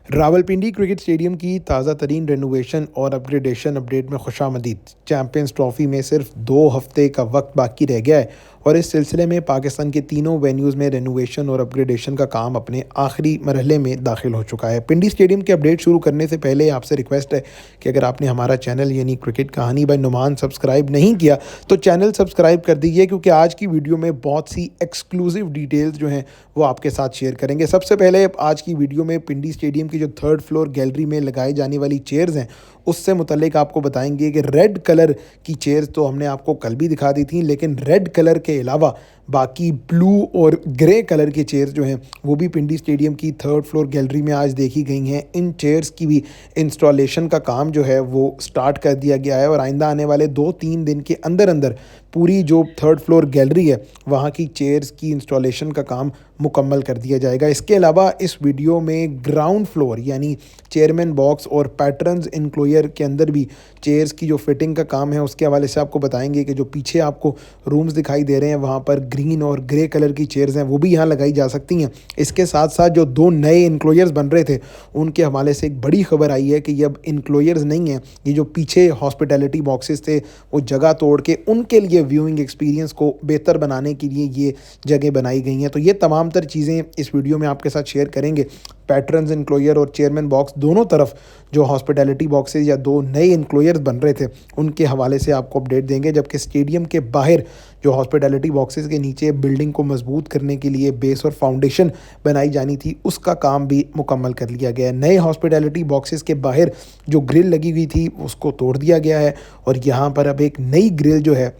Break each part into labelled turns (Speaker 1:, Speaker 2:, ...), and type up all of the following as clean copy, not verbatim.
Speaker 1: Rawalpindi cricket stadium की ताज़ा तरीन रेनोवेशन और अपग्रेडेशन अपडेट में खुशामदीद। चैंपियंस ट्रॉफी में सिर्फ 2 हफ्ते का वक्त बाकी रह गया है और इस सिलसिले में पाकिस्तान के तीनों वेन्यूज़ में रेनोवेशन और अपग्रेडेशन का काम अपने आखिरी मरहले में दाखिल हो चुका है। पिंडी स्टेडियम के अपडेट शुरू करने से पहले आपसे रिक्वेस्ट है कि अगर आपने हमारा चैनल यानी क्रिकेट कहानी बाय नुमान सब्सक्राइब नहीं किया तो चैनल सब्सक्राइब कर दीजिए, क्योंकि आज की वीडियो में बहुत सी एक्सक्लूसिव डिटेल्स जो हैं वो आपके साथ शेयर करेंगे। सबसे पहले आज की वीडियो में पिंडी स्टेडियम की जो 3rd फ्लोर गैलरी में लगाई जाने वाली चेयर्स हैं उससे मुतल्लिक आपको बताएंगे कि रेड कलर की चेयर्स तो हमने आपको कल भी दिखा दी थी, लेकिन रेड कलर के अलावा बाकी ब्लू और ग्रे कलर की चेयर्स जो हैं वो भी पिंडी स्टेडियम की 3rd फ्लोर गैलरी में आज देखी गई हैं। इन चेयर्स की भी इंस्टॉलेशन का काम जो है वो स्टार्ट कर दिया गया है और आइंदा आने वाले 2-3 दिन के अंदर अंदर पूरी जो 3rd फ्लोर गैलरी है वहाँ की चेयर्स की इंस्टॉलेशन का काम मुकम्मल कर दिया जाएगा। इसके अलावा इस वीडियो में ग्राउंड फ्लोर यानी चेयरमैन बॉक्स और पैटर्न्स इनक्लोजर के अंदर भी चेयर्स की जो फिटिंग का काम है उसके हवाले से आपको बताएंगे कि जो पीछे आपको रूम्स दिखाई दे रहे हैं वहाँ पर ग्रीन और ग्रे कलर की चेयर्स हैं वो भी यहाँ लगाई जा सकती हैं। इसके साथ साथ जो 2 नए इनक्लोजर्स बन रहे थे उनके हवाले से एक बड़ी खबर आई है कि ये अब इनक्लोजर्स नहीं हैं, ये जो पीछे हॉस्पिटैलिटी बॉक्सेस थे वो जगह तोड़ के उनके लिए व्यूइंग एक्सपीरियंस को बेहतर बनाने के लिए ये जगह बनाई गई हैं। तो ये तमाम तर चीज़ें इस वीडियो में आपके साथ शेयर करेंगे। पैटर्न्स इनक्लोजर और चेयरमैन बॉक्स दोनों तरफ जो हॉस्पिटैलिटी बॉक्सेस या 2 नए इनक्लोजर्स बन रहे थे उनके हवाले से आपको अपडेट देंगे, जबकि स्टेडियम के बाहर जो हॉस्पिटैलिटी बॉक्सेस के नीचे बिल्डिंग को मजबूत करने के लिए बेस और फाउंडेशन बनाई जानी थी उसका काम भी मुकम्मल कर लिया गया है। नए हॉस्पिटैलिटी बॉक्सेस के बाहर जो ग्रिल लगी हुई थी उसको तोड़ दिया गया है और यहाँ पर अब एक नई ग्रिल जो है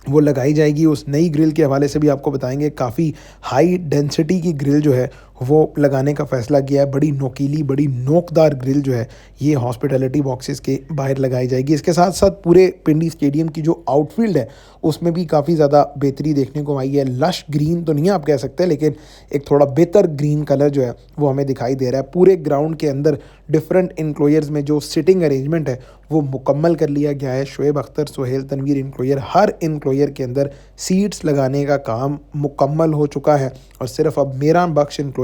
Speaker 1: वो लगाई जाएगी। उस नई ग्रिल के हवाले से भी आपको बताएंगे। काफ़ी हाई डेंसिटी की ग्रिल जो है वो लगाने का फ़ैसला किया है। बड़ी नोकीली, बड़ी नोकदार ग्रिल जो है ये हॉस्पिटैलिटी बॉक्सेस के बाहर लगाई जाएगी। इसके साथ साथ पूरे पिंडी स्टेडियम की जो आउटफील्ड है उसमें भी काफ़ी ज़्यादा बेहतरी देखने को आई है। लश ग्रीन तो नहीं आप कह सकते, लेकिन एक थोड़ा बेहतर ग्रीन कलर जो है वो हमें दिखाई दे रहा है। पूरे ग्राउंड के अंदर डिफरेंट इनक्लोजर्स में जो सिटिंग अरेंजमेंट है वो मुकम्मल कर लिया गया है। शोएब अख्तर, सुहेल तनवीर इनक्लोजर, हर इनक्लोजर के अंदर सीट्स लगाने का काम मुकम्मल हो चुका है और सिर्फ अब मेरा बख्श इनक्लोजर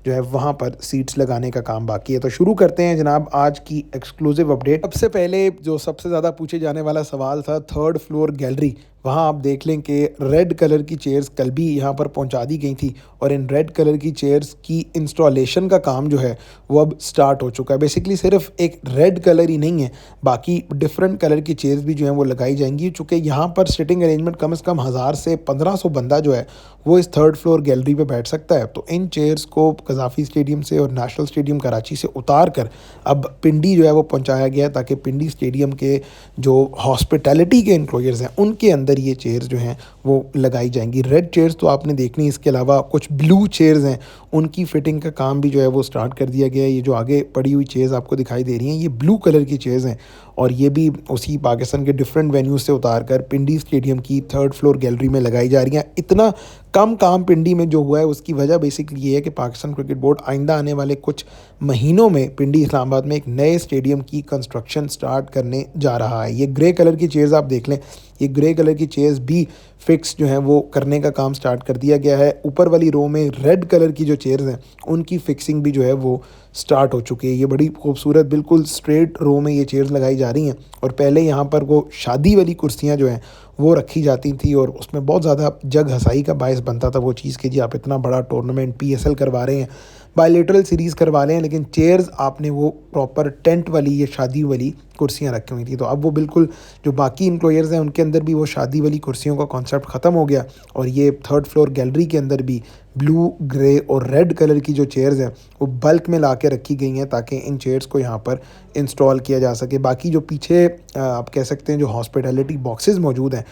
Speaker 1: जो है वहाँ पर सीट्स लगाने का काम बाकी है। तो शुरू करते हैं जनाब आज की एक्सक्लूसिव अपडेट। सबसे पहले जो सबसे ज़्यादा पूछे जाने वाला सवाल था 3rd फ्लोर गैलरी, वहाँ आप देख लें कि रेड कलर की चेयर्स कल भी यहाँ पर पहुँचा दी गई थी और इन रेड कलर की चेयर्स की इंस्टॉलेशन का काम जो है वो अब स्टार्ट हो चुका है। बेसिकली सिर्फ एक रेड कलर ही नहीं है, बाकी डिफरेंट कलर की चेयर्स भी जो हैं वो लगाई जाएंगी। चूँकि यहाँ पर सिटिंग अरेंजमेंट कम से कम 1000 से 1500 बंदा जो है वो इस 3rd फ्लोर गैलरी पे बैठ सकता है। तो इन चेयर्स को कज़ाफ़ी स्टेडियम से और नेशनल स्टेडियम कराची से उतार कर अब पिंडी जो है वो पहुँचाया गया है ताकि पिंडी स्टेडियम के जो हॉस्पिटैलिटी के इनक्लोजर्स हैं उनके अंदर ये चेयर्स जो हैं वो लगाई जाएंगी। रेड चेयर्स तो आपने देखनी, इसके अलावा कुछ ब्लू चेयर्स हैं उनकी फिटिंग का काम भी जो है वो स्टार्ट कर दिया गया है। ये जो आगे पड़ी हुई चेयर्स आपको दिखाई दे रही हैं ये ब्लू कलर की चेयर्स हैं और ये भी उसी पाकिस्तान के डिफरेंट वेन्यूज से उतार कर पिंडी स्टेडियम की 3rd फ्लोर गैलरी में लगाई जा रही हैं। इतना कम काम पिंडी में जो हुआ है उसकी वजह बेसिकली ये है कि पाकिस्तान क्रिकेट बोर्ड आइंदा आने वाले कुछ महीनों में पिंडी इस्लामाबाद में एक नए स्टेडियम की कंस्ट्रक्शन स्टार्ट करने जा रहा है। ये ग्रे कलर की चेयर्स आप देख लें, ये ग्रे कलर की चेयर्स भी फिक्स जो हैं वो करने का काम स्टार्ट कर दिया गया है। ऊपर वाली रो में रेड कलर की जो चेयर्स हैं उनकी फिक्सिंग भी जो है वो स्टार्ट हो चुकी है। ये बड़ी खूबसूरत बिल्कुल स्ट्रेट रो में ये चेयर्स लगाई जा रही हैं और पहले यहाँ पर वो शादी वाली कुर्सियाँ जो हैं वो रखी जाती थी और उसमें बहुत ज़्यादा जग हंसाई का बायस बनता था वो चीज़ कि जी आप इतना बड़ा टूर्नामेंट PSL करवा रहे हैं, बायलेटरल सीरीज़ करवा रहे हैं, लेकिन चेयर्स आपने वो प्रॉपर टेंट वाली या शादी वाली कुर्सियाँ रखी हुई थी। तो अब वो बिल्कुल जो बाकी इनक्लोजर्स हैं उनके अंदर भी वो शादी वाली कुर्सियों का कॉन्सेप्ट ख़त्म हो गया और ये 3rd फ्लोर गैलरी के अंदर भी ब्लू, ग्रे और रेड कलर की जो चेयर्स हैं वो बल्क में ला के रखी गई हैं ताकि इन चेयर्स को यहाँ पर इंस्टॉल किया जा सके। बाकी जो पीछे आप कह सकते हैं जो हॉस्पिटैलिटी बॉक्सेस मौजूद हैं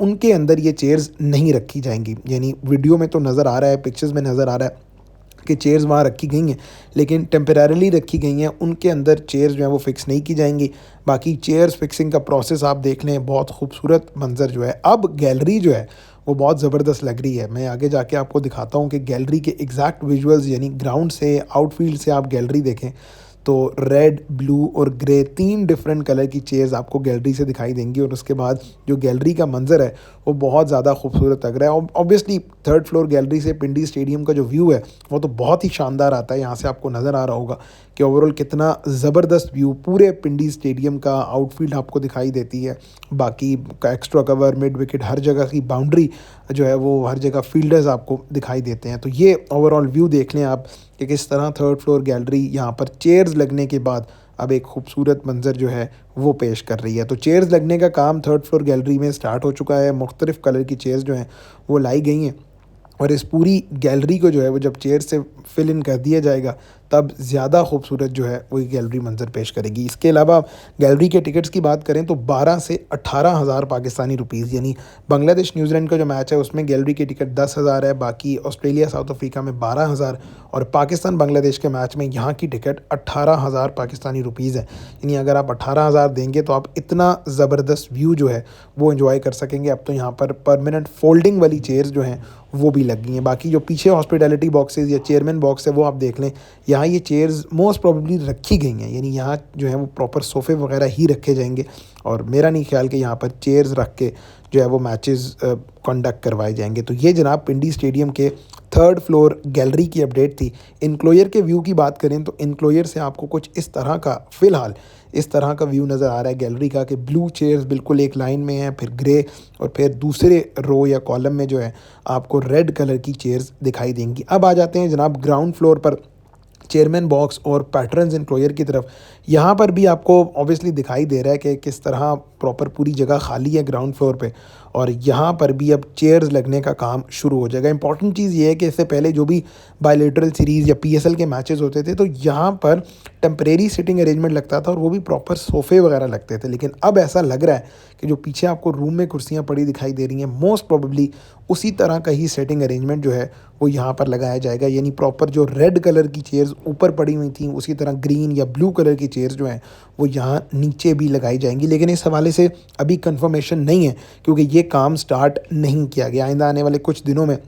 Speaker 1: उनके अंदर ये चेयर्स नहीं रखी जाएंगी। यानी वीडियो में तो नज़र आ रहा है, पिक्चर्स में नज़र आ रहा है कि चेयर्स वहाँ रखी गई हैं, लेकिन टेम्परेरली रखी गई हैं, उनके अंदर चेयर्स जो हैं वो फ़िक्स नहीं की जाएंगी। बाकी चेयर्स फिक्सिंग का प्रोसेस आप देख लें, बहुत खूबसूरत मंजर जो है। अब गैलरी जो है वो बहुत ज़बरदस्त लग रही है। मैं आगे जाके आपको दिखाता हूँ कि गैलरी के एग्जैक्ट विजुअल्स यानी ग्राउंड से, आउटफील्ड से आप गैलरी देखें तो रेड, ब्लू और ग्रे 3 डिफरेंट कलर की चेयर्स आपको गैलरी से दिखाई देंगी और उसके बाद जो गैलरी का मंजर है वो बहुत ज़्यादा खूबसूरत लग रहा है। ऑब्वियसली 3rd फ्लोर गैलरी से पिंडी स्टेडियम का जो व्यू है वो तो बहुत ही शानदार आता है। यहाँ से आपको नज़र आ रहा होगा कि ओवरऑल कितना ज़बरदस्त व्यू पूरे पिंडी स्टेडियम का आउटफील्ड आपको दिखाई देती है। बाकी का एक्स्ट्रा कवर, मिड विकेट, हर जगह की बाउंड्री जो है वो हर जगह फील्डर्स आपको दिखाई देते हैं। तो ये ओवरऑल व्यू देख लें आप कि किस तरह थर्ड फ्लोर गैलरी यहाँ पर चेयर्स लगने के बाद अब एक खूबसूरत मंज़र जो है वो पेश कर रही है। तो चेयर्स लगने का काम थर्ड फ्लोर गैलरी में स्टार्ट हो चुका है। मुख्तलिफ़ कलर की चेयर्स जो हैं वो लाई गई हैं और इस पूरी गैलरी को जो है वो जब चेयर से फिल इन कर दिया जाएगा तब ज़्यादा खूबसूरत जो है वो गैलरी मंज़र पेश करेगी। इसके अलावा गैलरी के टिकट्स की बात करें तो 12 से 18,000 पाकिस्तानी रुपीज़, यानी बांग्लादेश न्यूजीलैंड का जो मैच है उसमें गैलरी के टिकट 10,000 है, बाकी ऑस्ट्रेलिया साउथ अफ्रीका में 12,000 और पाकिस्तान बांग्लादेश के मैच में यहाँ की टिकट 18,000 पाकिस्तानी रुपीज़ है। यानी अगर आप 18,000 देंगे तो आप इतना ज़बरदस्त व्यू जो है वो एंजॉय कर सकेंगे। अब तो यहाँ पर परमानेंट फोल्डिंग वाली चेयर्स जो हैं वो भी लग गई हैं। बाकी जो पीछे हॉस्पिटैलिटी बॉक्सेस या चेयरमैन बॉक्स है वो आप देख लें, यहाँ ये चेयर्स मोस्ट प्रोबेबली रखी गई हैं, यानी यहाँ जो है वो प्रॉपर सोफ़े वगैरह ही रखे जाएंगे और मेरा नहीं ख्याल कि यहाँ पर चेयर्स रख के जो है वो मैचेस कंडक्ट करवाए जाएंगे। तो ये जनाब पिंडी स्टेडियम के थर्ड फ्लोर गैलरी की अपडेट थी। इनक्लोयर के व्यू की बात करें तो इनक्लोयर से आपको कुछ इस तरह का फ़िलहाल इस तरह का व्यू नज़र आ रहा है गैलरी का कि ब्लू चेयर्स बिल्कुल एक लाइन में हैं, फिर ग्रे और फिर दूसरे रो या कॉलम में जो है आपको रेड कलर की चेयर्स दिखाई देंगी। अब आ जाते हैं जनाब ग्राउंड फ्लोर पर चेयरमैन बॉक्स और पैटर्न्स इनक्लोयर की तरफ। यहाँ पर भी आपको ऑब्वियसली दिखाई दे रहा है कि किस तरह प्रॉपर पूरी जगह खाली है ग्राउंड फ्लोर पे और यहाँ पर भी अब चेयर्स लगने का काम शुरू हो जाएगा। इंपॉर्टेंट चीज़ ये है कि इससे पहले जो भी बायलैटरल सीरीज़ या पीएसएल के मैचेस होते थे तो यहाँ पर टेम्परेरी सिटिंग अरेंजमेंट लगता था और वो भी प्रॉपर सोफ़े वगैरह लगते थे, लेकिन अब ऐसा लग रहा है कि जो पीछे आपको रूम में कुर्सियाँ पड़ी दिखाई दे रही हैं मोस्ट प्रोबेबली उसी तरह का ही सेटिंग अरेंजमेंट जो है वो यहाँ पर लगाया जाएगा। यानी प्रॉपर जो रेड कलर की चेयर्स ऊपर पड़ी हुई थी उसी तरह ग्रीन या ब्लू कलर की चेयर्स जो हैं वो यहाँ नीचे भी लगाई जाएंगी, लेकिन इस हवाले से अभी कंफर्मेशन नहीं है क्योंकि ये काम स्टार्ट नहीं किया गया। आइंदा आने वाले कुछ दिनों में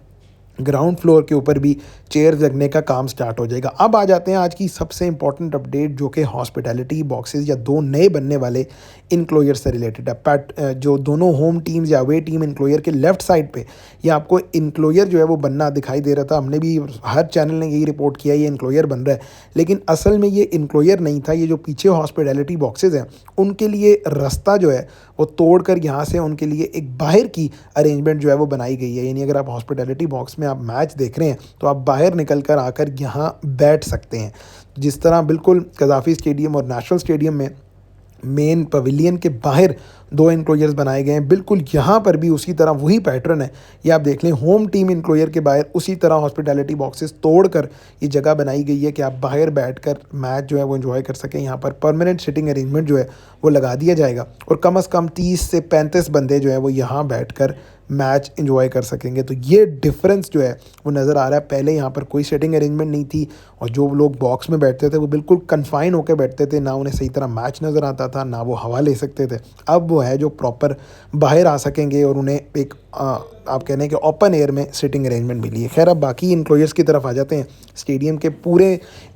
Speaker 1: ग्राउंड फ्लोर के ऊपर भी चेयर्स लगने का काम स्टार्ट हो जाएगा। अब आ जाते हैं आज की सबसे इंपॉर्टेंट अपडेट जो कि हॉस्पिटैलिटी बॉक्सेस या दो नए बनने वाले इनक्लोयर से रिलेटेड है। जो दोनों होम टीम्स या अवे टीम इनक्लोयर के लेफ़्ट साइड पे ये आपको इनक्लोयर जो है वो बनना दिखाई दे रहा था। हमने भी हर चैनल ने यही रिपोर्ट किया ये इनक्लोयर बन रहा है, लेकिन असल में ये इनक्लोयर नहीं था। ये जो पीछे हॉस्पिटैलिटी बॉक्सेस हैं उनके लिए रास्ता जो है वो तोड़ कर यहाँ से उनके लिए एक बाहर की अरेंजमेंट जो है वो बनाई गई है। यानी अगर आप हॉस्पिटैलिटी बॉक्स में आप मैच देख रहे हैं तो आप बाहर निकल कर आकर यहाँ बैठ सकते हैं। जिस तरह बिल्कुल कज़ाफ़ी स्टेडियम और नेशनल स्टेडियम में मेन पवेलियन के बाहर दो इनक्लोयर्स बनाए गए हैं, बिल्कुल यहाँ पर भी उसी तरह वही पैटर्न है। ये आप देख लें होम टीम इनक्लोयर के बाहर उसी तरह हॉस्पिटैलिटी बॉक्सेस तोड़कर ये जगह बनाई गई है कि आप बाहर बैठकर मैच जो है वो एंजॉय कर सकें। यहाँ पर परमानेंट सिटिंग अरेंजमेंट जो है वो लगा दिया जाएगा और कम से कम 30 से 35 बंदे जो है वो यहाँ बैठकर मैच एंजॉय कर सकेंगे। तो ये डिफरेंस जो है वो नज़र आ रहा है। पहले यहाँ पर कोई सेटिंग अरेंजमेंट नहीं थी और जो लोग बॉक्स में बैठते थे वो बिल्कुल कन्फाइन होकर बैठते थे, ना उन्हें सही तरह मैच नज़र आता था ना वो हवा ले सकते थे। अब वो है जो प्रॉपर बाहर आ सकेंगे और उन्हें एक आप कहने हैं कि ओपन एयर में सिटिंग अरेंजमेंट मिली है। खैर अब बाकी इनक्लोयर्स की तरफ आ जाते हैं। स्टेडियम के पूरे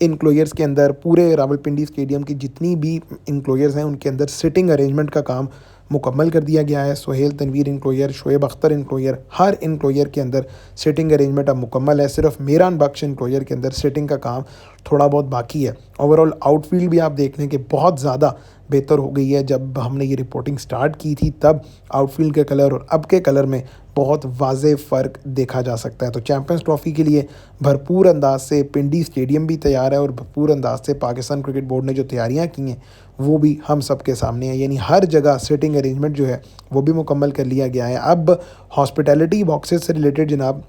Speaker 1: इनक्लोयर्स के अंदर पूरे रावलपिंडी स्टेडियम की जितनी भी इनक्लोयर्स हैं उनके अंदर सिटिंग अरेंजमेंट का काम मुकम्मल कर दिया गया है। सुहेल तनवीर इनक्लोयर, शोएब अख्तर इनक्लोयर, हर इनक्लोयर के अंदर सिटिंग अरेंजमेंट अब मुकम्मल है। सिर्फ मीरान बख्श इनक्लोयर के अंदर सिटिंग का काम थोड़ा बहुत बाकी है। ओवरऑल आउटफील्ड भी आप देख लें कि बहुत ज़्यादा बेहतर हो गई है। जब हमने ये रिपोर्टिंग स्टार्ट की थी तब आउटफील्ड के कलर और अब के कलर में बहुत वाज़ेह फ़र्क देखा जा सकता है। तो चैम्पियंस ट्रॉफ़ी के लिए भरपूर अंदाज से पिंडी स्टेडियम भी तैयार है और भरपूर अंदाज से पाकिस्तान क्रिकेट बोर्ड ने जो तैयारियां की हैं वो भी हम सब के सामने है। यानी हर जगह सिटिंग अरेंजमेंट जो है वो भी मुकम्मल कर लिया गया है। अब हॉस्पिटैलिटी बॉक्सेस से रिलेटेड जनाब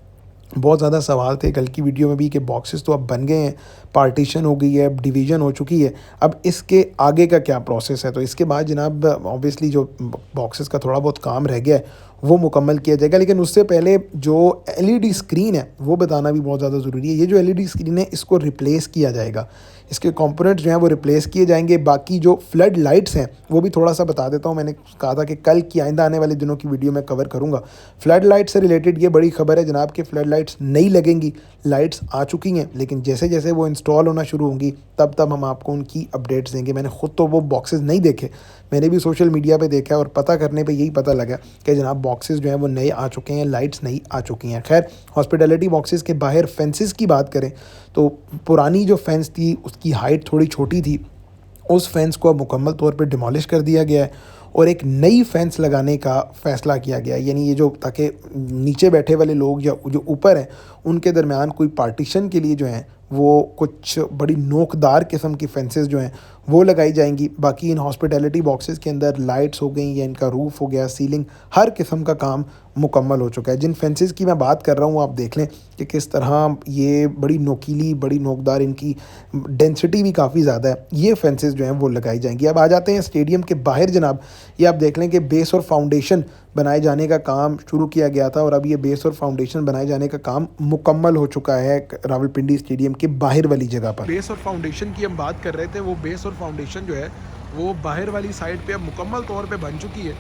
Speaker 1: बहुत ज़्यादा सवाल थे कल की वीडियो में भी कि बॉक्सेस तो अब बन गए हैं, पार्टीशन हो गई है, अब डिवीज़न हो चुकी है, अब इसके आगे का क्या प्रोसेस है। तो इसके बाद जनाब ऑब्वियसली जो बॉक्सेस का थोड़ा बहुत काम रह गया है वो मुकम्मल किया जाएगा, लेकिन उससे पहले जो एलईडी स्क्रीन है वो बताना भी बहुत ज़्यादा ज़रूरी है। ये जो एलईडी स्क्रीन है इसको रिप्लेस किया जाएगा, इसके कंपोनेंट्स जो हैं वो रिप्लेस किए जाएंगे। बाकी जो फ्लड लाइट्स हैं वो भी थोड़ा सा बता देता हूँ। मैंने कहा था कि कल की आइंदा आने वाले दिनों की वीडियो में कवर करूँगा। फ्लड लाइट से रिलेटेड ये बड़ी खबर है जनाब कि फ्लड लाइट्स नहीं लगेंगी, लाइट्स आ चुकी हैं, लेकिन जैसे जैसे वो इंस्टॉल होना शुरू होंगी तब तब हम आपको उनकी अपडेट्स देंगे। मैंने ख़ुद तो वो बॉक्सेस नहीं देखे, मैंने भी सोशल मीडिया पे देखा और पता करने पे यही पता लगा कि जनाब बॉक्सेस जो हैं वो नए आ चुके हैं, लाइट्स नई आ चुकी हैं। खैर, हॉस्पिटैलिटी बॉक्सेस के बाहर फेंसेस की बात करें तो पुरानी जो फेंस थी उसकी हाइट थोड़ी छोटी थी, उस फेंस को अब मुकम्मल तौर पे डिमोलिश कर दिया गया है और एक नई फेंस लगाने का फ़ैसला किया गया है। यानी ये जो, ताकि नीचे बैठे वाले लोग या जो ऊपर हैं उनके दरमियान कोई पार्टीशन के लिए जो है वो कुछ बड़ी नोकदार किस्म की फेंसेस जो हैं वो लगाई जाएंगी। बाकी इन हॉस्पिटैलिटी बॉक्सेस के अंदर लाइट्स हो गई या इनका रूफ़ हो गया, सीलिंग, हर किस्म का काम मुकम्मल हो चुका है। जिन फेंसेस की मैं बात कर रहा हूँ आप देख लें कि किस तरह ये बड़ी नोकीली, बड़ी नोकदार, इनकी डेंसिटी भी काफ़ी ज़्यादा है। ये फेंसेस जो हैं वो लगाई जाएंगी। अब आ जाते हैं स्टेडियम के बाहर जनाब। ये आप देख लें कि बेस और फाउंडेशन बनाए जाने का काम शुरू किया गया था और अब ये बेस और फाउंडेशन बनाए जाने का काम मुकम्मल हो चुका है रावलपिंडी स्टेडियम के बाहर वाली जगह पर। बेस और फाउंडेशन की हम बात कर रहे थे, वो बेस और फाउंडेशन जो है वो बाहर वाली साइड पे अब मुकम्मल तौर पे बन चुकी है।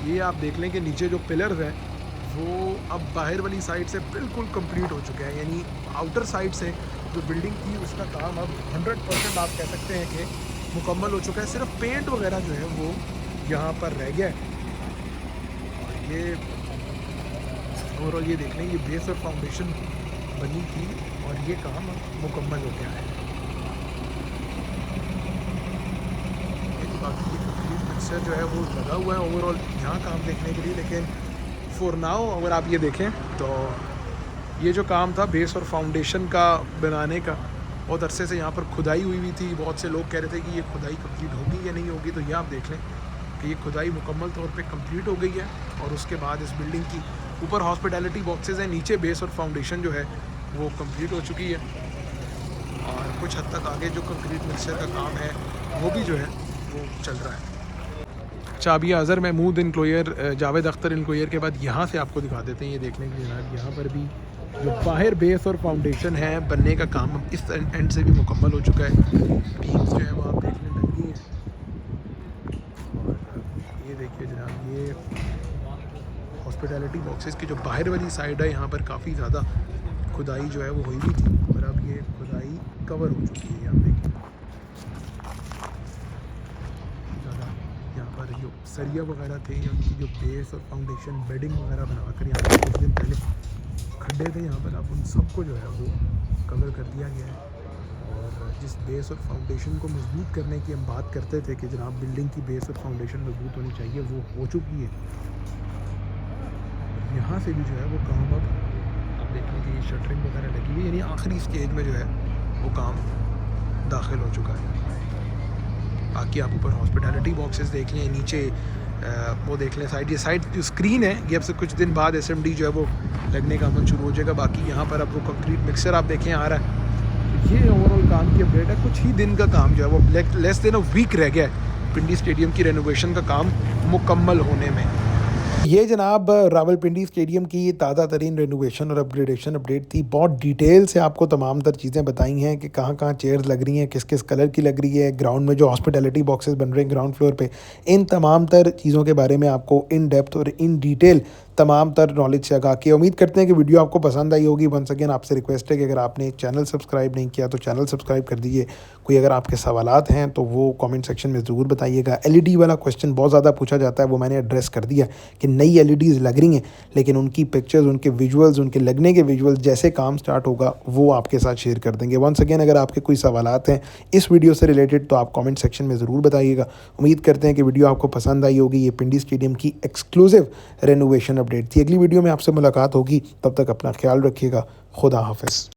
Speaker 1: ये आप देख लें कि नीचे जो पिलर्स हैं वो अब बाहर वाली साइड से बिल्कुल कंप्लीट हो चुके हैं। यानी आउटर साइड से जो बिल्डिंग थी उसका काम अब 100% आप कह सकते हैं कि मुकम्मल हो चुका है। सिर्फ पेंट वगैरह जो है वो यहाँ पर रह गया है। ये ओवरऑल ये देख लें, ये बेस और फाउंडेशन बनी थी और ये काम मुकम्मल हो गया है। बाकी मिक्सचर जो है वो लगा हुआ है ओवरऑल यहाँ काम देखने के लिए। लेकिन फॉर नाउ अगर आप ये देखें तो ये जो काम था बेस और फाउंडेशन का बनाने का, बहुत अरसे से यहाँ पर खुदाई हुई थी। बहुत से लोग कह रहे थे कि ये खुदाई कंप्लीट होगी या नहीं होगी, तो ये आप देख लें कि ये खुदाई मुकम्मल तौर पे कंप्लीट हो गई है। और उसके बाद इस बिल्डिंग की ऊपर हॉस्पिटैलिटी बॉक्सेस हैं, नीचे बेस और फाउंडेशन जो है वो कंप्लीट हो चुकी है और कुछ हद तक आगे जो कंक्रीट मिक्सचर का काम है वो भी जो है वो चल रहा है। चाबिया अज़हर महमूद इनक्लोयर, जावेद अख्तर इनक्लोयर के बाद यहाँ से आपको दिखा देते हैं। ये देखने के लिए जनाब यहाँ पर भी जो बाहर बेस और फाउंडेशन है बनने का काम इस एंड से भी मुकम्मल हो चुका है। बीम्स जो है वो आप देखने लगी हैं और ये देखिए जनाब, ये हॉस्पिटैलिटी बॉक्सेस की जो बाहर वाली साइड है यहाँ पर काफ़ी ज़्यादा खुदाई जो है वो हुई भी थी और अब ये खुदाई कवर हो चुकी है। आप देखिए यहाँ पर जो सरिया वगैरह थे या उनकी जो बेस और फाउंडेशन बेडिंग वगैरह बनाकर यहाँ पर कुछ दिन पहले खड्डे थे यहाँ पर, अब उन सबको जो है वो कवर कर दिया गया है। और जिस बेस और फाउंडेशन को मजबूत करने की हम बात करते थे कि जनाब बिल्डिंग की बेस और फाउंडेशन मजबूत होनी चाहिए, वो हो चुकी है। यहाँ से भी जो है वो काम अब आप देखने की शटरिंग वगैरह लगी हुई, यानी आखिरी स्टेज में जो है वो काम दाखिल हो चुका है। बाकी आप ऊपर हॉस्पिटैलिटी बॉक्सेस देख लें, नीचे वो देख लें साइड, ये साइड जो स्क्रीन है ये अब से कुछ दिन बाद SMD जो है वो लगने का अमल शुरू हो जाएगा। बाकी यहाँ पर अब वो कंक्रीट मिक्सर आप देखें आ रहा है। तो ये ओवरऑल काम की अपडेट है। कुछ ही दिन का काम जो है वो लेस देन अ वीक रह गया है पिंडी स्टेडियम की रेनोवेशन का काम मुकम्मल होने में। ये जनाब रावलपिंडी स्टेडियम की ताज़ा तरीन रेनोवेशन और अपग्रेडेशन अपडेट थी। बहुत डिटेल से आपको तमाम तर चीज़ें बताई हैं कि कहाँ कहाँ चेयर्स लग रही हैं, किस किस कलर की लग रही है, ग्राउंड में जो हॉस्पिटैलिटी बॉक्सेस बन रहे हैं ग्राउंड फ्लोर पे, इन तमाम तर चीज़ों के बारे में आपको इन डेप्थ और इन डिटेल तमाम तर नॉलेज से आगा के। उम्मीद करते हैं कि वीडियो आपको पसंद आई होगी। वंस अगेन आपसे रिक्वेस्ट है कि अगर आपने चैनल सब्सक्राइब नहीं किया तो चैनल सब्सक्राइब कर दीजिए। कोई अगर आपके सवालात हैं तो वो कमेंट सेक्शन में ज़रूर बताइएगा। LED वाला क्वेश्चन बहुत ज़्यादा पूछा जाता है, वो मैंने एड्रेस कर दिया कि नई LEDs लग रही हैं लेकिन उनकी पिक्चर्स, उनके विजुअल्स, उनके लगने के विजुअल्स जैसे काम स्टार्ट होगा वो आपके साथ शेयर कर देंगे। वंस अगेन अगर आपके कोई सवालात हैं इस वीडियो से रिलेटेड तो आप कमेंट सेक्शन में ज़रूर बताइएगा। उम्मीद करते हैं कि वीडियो आपको पसंद आई होगी। ये पिंडी स्टेडियम की एक्सक्लूसिव रेनोवेशन अपडेट थी। अगली वीडियो में आपसे मुलाकात होगी, तब तक अपना ख्याल रखिएगा। खुदा हाफिज़।